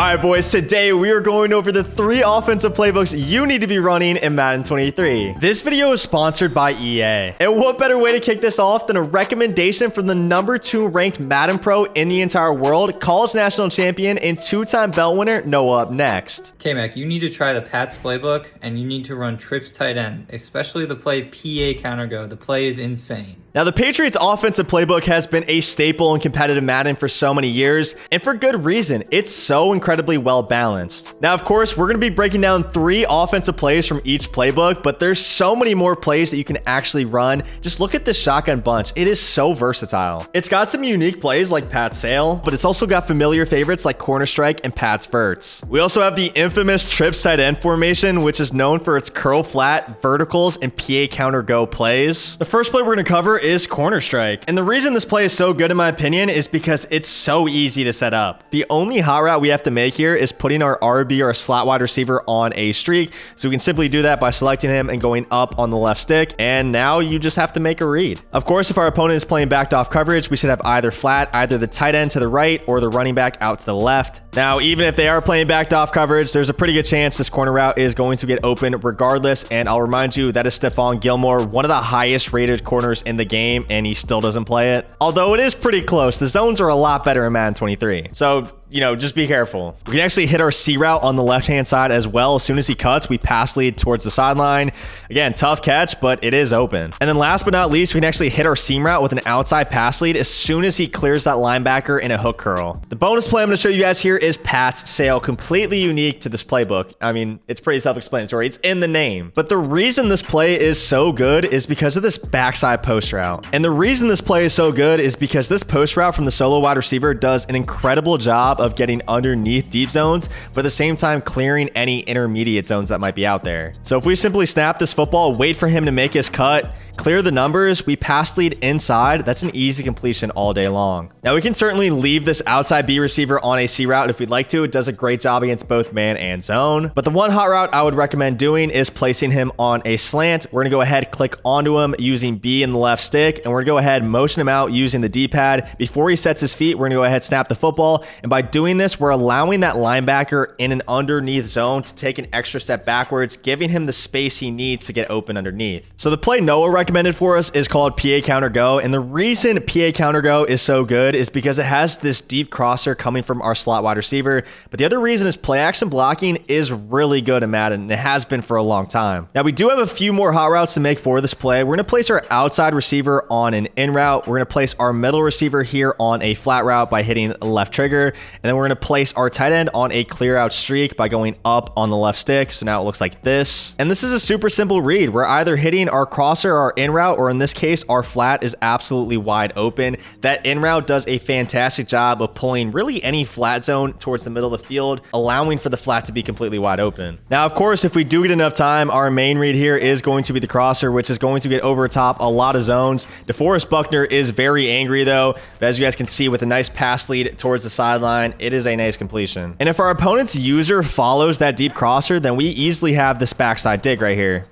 All right, boys, today we are going over the 3 offensive playbooks you need to be running in Madden 23. This video is sponsored by EA. And what better way to kick this off than a recommendation from the #2 ranked Madden Pro in the entire world, college national champion, and 2-time belt winner, Noah up next. K-Mac, you need to try the Pats playbook, and you need to run trips tight end, especially the play PA counter go. The play is insane. Now, the Patriots offensive playbook has been a staple in competitive Madden for so many years, and for good reason. It's so incredibly well balanced. Now, of course, we're going to be breaking down 3 offensive plays from each playbook, but there's so many more plays that you can actually run. Just look at this shotgun bunch. It is so versatile. It's got some unique plays like Pat's sail, but it's also got familiar favorites like corner strike and Pat's verts. We also have the infamous trips tight end formation, which is known for its curl flat, verticals, and PA counter go plays. The first play we're going to cover is corner strike. And the reason this play is so good in my opinion is because it's so easy to set up. The only hot route we have to make here is putting our RB or a slot wide receiver on a streak. So we can simply do that by selecting him and going up on the left stick. And now you just have to make a read. Of course, if our opponent is playing backed off coverage, we should have either flat, either the tight end to the right or the running back out to the left. Now, even if they are playing backed off coverage, there's a pretty good chance this corner route is going to get open regardless. And I'll remind you, that is Stephon Gilmore, one of the highest rated corners in the game, and he still doesn't play it. Although it is pretty close. The zones are a lot better in Madden 23. So, you know, just be careful. We can actually hit our C route on the left-hand side as well. As soon as he cuts, we pass lead towards the sideline. Again, tough catch, but it is open. And then last but not least, we can actually hit our seam route with an outside pass lead as soon as he clears that linebacker in a hook curl. The bonus play I'm going to show you guys here is Pat's sail, completely unique to this playbook. I mean, it's pretty self-explanatory. It's in the name. But the reason this play is so good is because of this backside post route. And the reason this play is so good is because this post route from the solo wide receiver does an incredible job of getting underneath deep zones, but at the same time clearing any intermediate zones that might be out there. So if we simply snap this football, wait for him to make his cut, clear the numbers, we pass lead inside, that's an easy completion all day long. Now we can certainly leave this outside B receiver on a C route if we'd like to. It does a great job against both man and zone. But the one hot route I would recommend doing is placing him on a slant. We're gonna go ahead, click onto him using B in the left stick, and we're gonna go ahead, motion him out using the D-pad. Before he sets his feet, we're gonna go ahead, snap the football, and by doing this, we're allowing that linebacker in an underneath zone to take an extra step backwards, giving him the space he needs to get open underneath. So the play Noah recommended for us is called PA counter go, and the reason PA counter go is so good is because it has this deep crosser coming from our slot wide receiver, but the other reason is play action blocking is really good in Madden, and it has been for a long time. Now we do have a few more hot routes to make for this play. We're going to place our outside receiver on an in route. We're going to place our middle receiver here on a flat route by hitting left trigger, and then we're going to place our tight end on a clear out streak by going up on the left stick. So now it looks like this. And this is a super simple read. We're either hitting our crosser or our in route, or in this case, our flat is absolutely wide open. That in route does a fantastic job of pulling really any flat zone towards the middle of the field, allowing for the flat to be completely wide open. Now, of course, if we do get enough time, our main read here is going to be the crosser, which is going to get over top a lot of zones. DeForest Buckner is very angry though, but as you guys can see with a nice pass lead towards the sideline, it is a nice completion. And if our opponent's user follows that deep crosser, then we easily have this backside dig right here.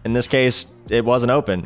In this case, it wasn't open.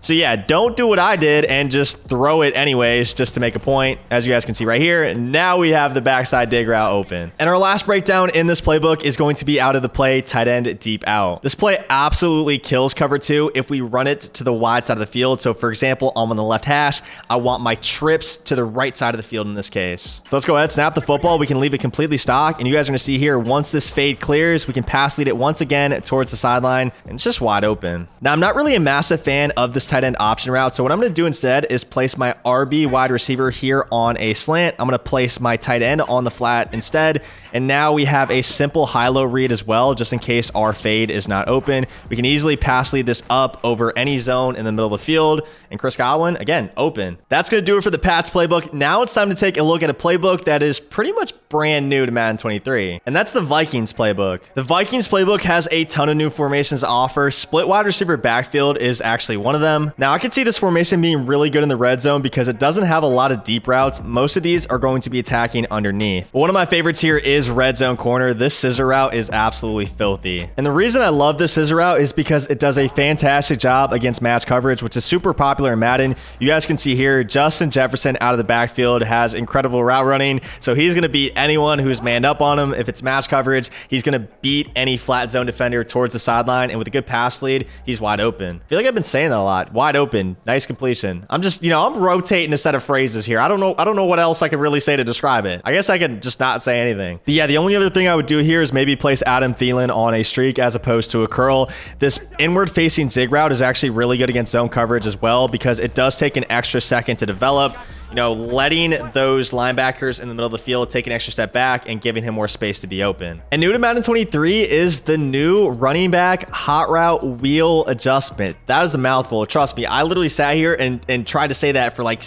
So yeah, don't do what I did and just throw it anyways, just to make a point. As you guys can see right here, now we have the backside dig route open. And our last breakdown in this playbook is going to be out of the play tight end deep out. This play absolutely kills cover 2 if we run it to the wide side of the field. So for example, I'm on the left hash. I want my trips to the right side of the field in this case. So let's go ahead, snap the football. We can leave it completely stock. And you guys are gonna see here, once this fade clears, we can pass lead it once again towards the sideline, and it's just wide open. Now, I'm not really a massive fan of this tight end option route. So what I'm going to do instead is place my RB wide receiver here on a slant. I'm going to place my tight end on the flat instead. And now we have a simple high-low read as well, just in case our fade is not open. We can easily pass lead this up over any zone in the middle of the field. And Chris Godwin, again, open. That's going to do it for the Pats playbook. Now it's time to take a look at a playbook that is pretty much brand new to Madden 23. And that's the Vikings playbook. The Vikings playbook has a ton of new formations to offer. Split wide receiver backfield is actually one of them. Now I can see this formation being really good in the red zone because it doesn't have a lot of deep routes. Most of these are going to be attacking underneath. But one of my favorites here is red zone corner. This scissor route is absolutely filthy. And the reason I love this scissor route is because it does a fantastic job against match coverage, which is super popular popular in Madden. You guys can see here, Justin Jefferson out of the backfield has incredible route running. So he's going to beat anyone who's manned up on him. If it's match coverage, he's going to beat any flat zone defender towards the sideline. And with a good pass lead, he's wide open. I feel like I've been saying that a lot. Wide open, nice completion. I'm just, I'm rotating a set of phrases here. I don't know what else I could really say to describe it. I guess I could just not say anything. But yeah, the only other thing I would do here is maybe place Adam Thielen on a streak as opposed to a curl. This inward facing zig route is actually really good against zone coverage as well because it does take an extra second to develop. Letting those linebackers in the middle of the field take an extra step back and giving him more space to be open. And new to Madden 23 is the new running back hot route wheel adjustment. That is a mouthful. Trust me, I literally sat here and tried to say that for like,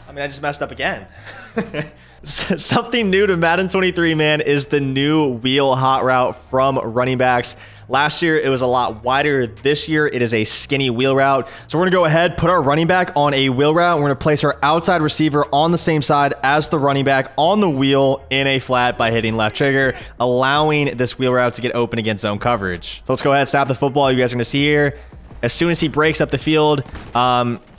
I just messed up again. Something new to Madden 23, man, is the new wheel hot route from running backs. Last year, it was a lot wider. This year, it is a skinny wheel route. So we're going to go ahead, put our running back on a wheel route. We're going to place our outside receiver on the same side as the running back on the wheel in a flat by hitting left trigger, allowing this wheel route to get open against zone coverage. So let's go ahead, snap the football. You guys are going to see here. As soon as he breaks up the field,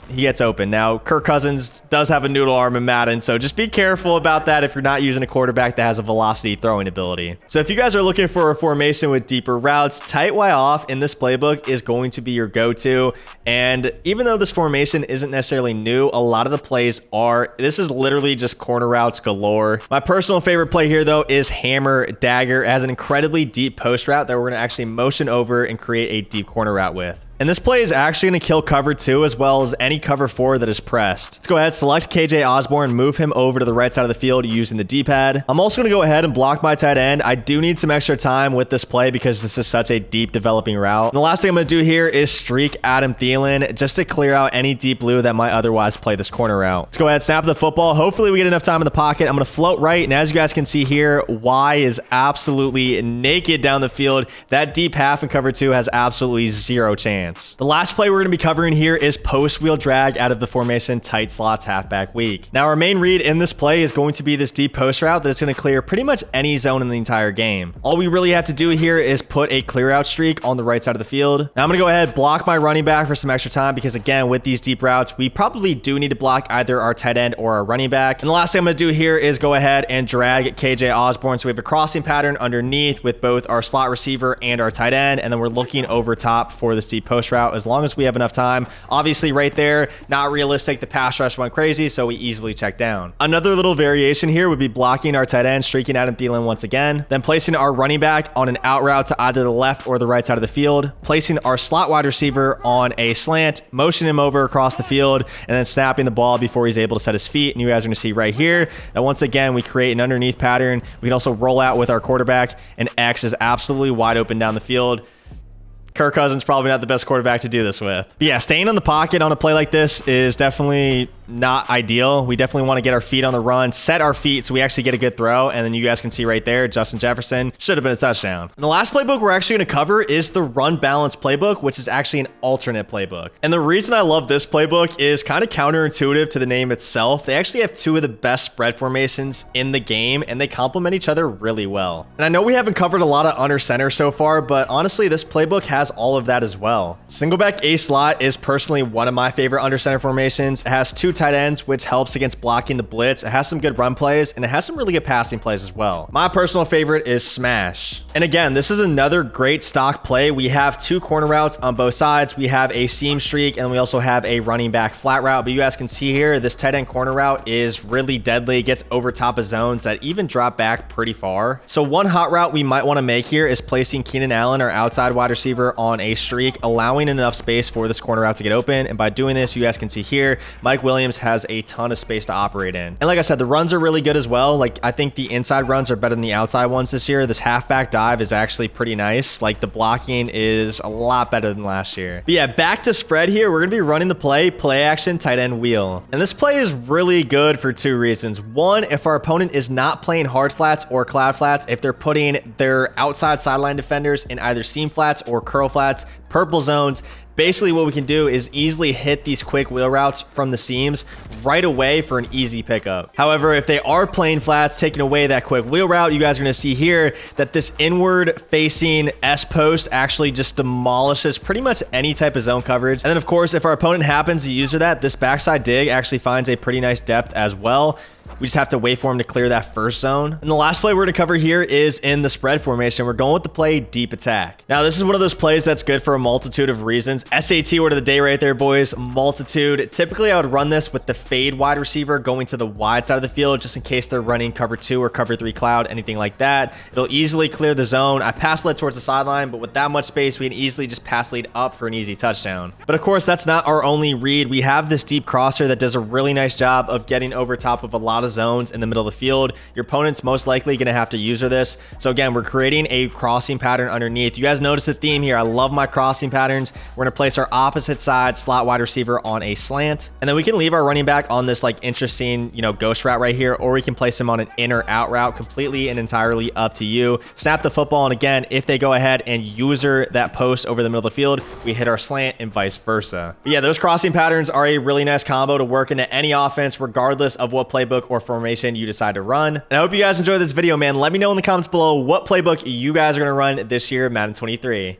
he gets open. Now, Kirk Cousins does have a noodle arm in Madden, so just be careful about that if you're not using a quarterback that has a velocity throwing ability. So if you guys are looking for a formation with deeper routes, tight Y off in this playbook is going to be your go-to. And even though this formation isn't necessarily new, a lot of the plays are. This is literally just corner routes galore. My personal favorite play here, though, is hammer dagger. It has an incredibly deep post route that we're going to actually motion over and create a deep corner route with. And this play is actually going to kill cover 2 as well as any cover 4 that is pressed. Let's go ahead, select KJ Osborne, move him over to the right side of the field using the D-pad. I'm also going to go ahead and block my tight end. I do need some extra time with this play because this is such a deep developing route. And the last thing I'm going to do here is streak Adam Thielen just to clear out any deep blue that might otherwise play this corner route. Let's go ahead, snap the football. Hopefully we get enough time in the pocket. I'm going to float right. And as you guys can see here, Y is absolutely naked down the field. That deep half in cover 2 has absolutely zero chance. The last play we're going to be covering here is post wheel drag out of the formation tight slots halfback weak. Now our main read in this play is going to be this deep post route that's going to clear pretty much any zone in the entire game. All we really have to do here is put a clear out streak on the right side of the field. Now I'm going to go ahead, block my running back for some extra time because again, with these deep routes, we probably do need to block either our tight end or our running back. And the last thing I'm going to do here is go ahead and drag KJ Osborne. So we have a crossing pattern underneath with both our slot receiver and our tight end. And then we're looking over top for this deep post route as long as we have enough time. Obviously right there, not realistic. The pass rush went crazy, so we easily check down. Another little variation here would be blocking our tight end, streaking Adam Thielen once again, then placing our running back on an out route to either the left or the right side of the field, placing our slot wide receiver on a slant, motion him over across the field, and then snapping the ball before he's able to set his feet. And you guys are going to see right here that once again, we create an underneath pattern. We can also roll out with our quarterback, and X is absolutely wide open down the field. Kirk Cousins probably not the best quarterback to do this with. But yeah, staying on the pocket on a play like this is definitely not ideal. We definitely want to get our feet on the run, set our feet so we actually get a good throw. And then you guys can see right there, Justin Jefferson should have been a touchdown. And the last playbook we're actually going to cover is the run balance playbook, which is actually an alternate playbook. And the reason I love this playbook is kind of counterintuitive to the name itself. They actually have two of the best spread formations in the game, and they complement each other really well. And I know we haven't covered a lot of under center so far, but honestly, this playbook has all of that as well. Single back A slot is personally one of my favorite under center formations. It has two tight ends, which helps against blocking the blitz. It has some good run plays, and it has some really good passing plays as well. My personal favorite is smash. And again, this is another great stock play. We have two corner routes on both sides. We have a seam streak, and we also have a running back flat route. But you guys can see here, this tight end corner route is really deadly. It gets over top of zones that even drop back pretty far. So one hot route we might want to make here is placing Keenan Allen, our outside wide receiver, on a streak, allowing enough space for this corner route to get open. And by doing this, you guys can see here, Mike Williams has a ton of space to operate in. And like I said, the runs are really good as well. Like, I think the inside runs are better than the outside ones this year. This halfback dive is actually pretty nice. Like, the blocking is a lot better than last year. But yeah, back to spread here. We're going to be running the play action, tight end wheel. And this play is really good for two reasons. One, if our opponent is not playing hard flats or cloud flats, if they're putting their outside sideline defenders in either seam flats or curl flats, purple zones, Basically, what we can do is easily hit these quick wheel routes from the seams right away for an easy pickup. However, if they are playing flats, taking away that quick wheel route, you guys are going to see here that this inward facing S post actually just demolishes pretty much any type of zone coverage. And then of course, if our opponent happens to use that, this backside dig actually finds a pretty nice depth as well. We just have to wait for him to clear that first zone. And the last play we're going to cover here is in the spread formation. We're going with the play deep attack. Now, this is one of those plays that's good for a multitude of reasons. SAT word of the day right there, boys. Multitude. Typically, I would run this with the fade wide receiver going to the wide side of the field just in case they're running cover 2 or cover 3 cloud, anything like that. It'll easily clear the zone. I pass lead towards the sideline, but with that much space, we can easily just pass lead up for an easy touchdown. But of course, that's not our only read. We have this deep crosser that does a really nice job of getting over top of a lot of zones in the middle of the field. Your opponent's most likely going to have to user this. So again, we're creating a crossing pattern underneath. You guys notice the theme here. I love my crossing patterns. We're going to place our opposite side slot wide receiver on a slant, and then we can leave our running back on this like interesting, ghost route right here, or we can place him on an in or out route, completely and entirely up to you. Snap the football, and again, if they go ahead and user that post over the middle of the field, we hit our slant and vice versa. But yeah, those crossing patterns are a really nice combo to work into any offense, regardless of what playbook or formation you decide to run. And I hope you guys enjoyed this video, man. Let me know in the comments below what playbook you guys are going to run this year, Madden 23.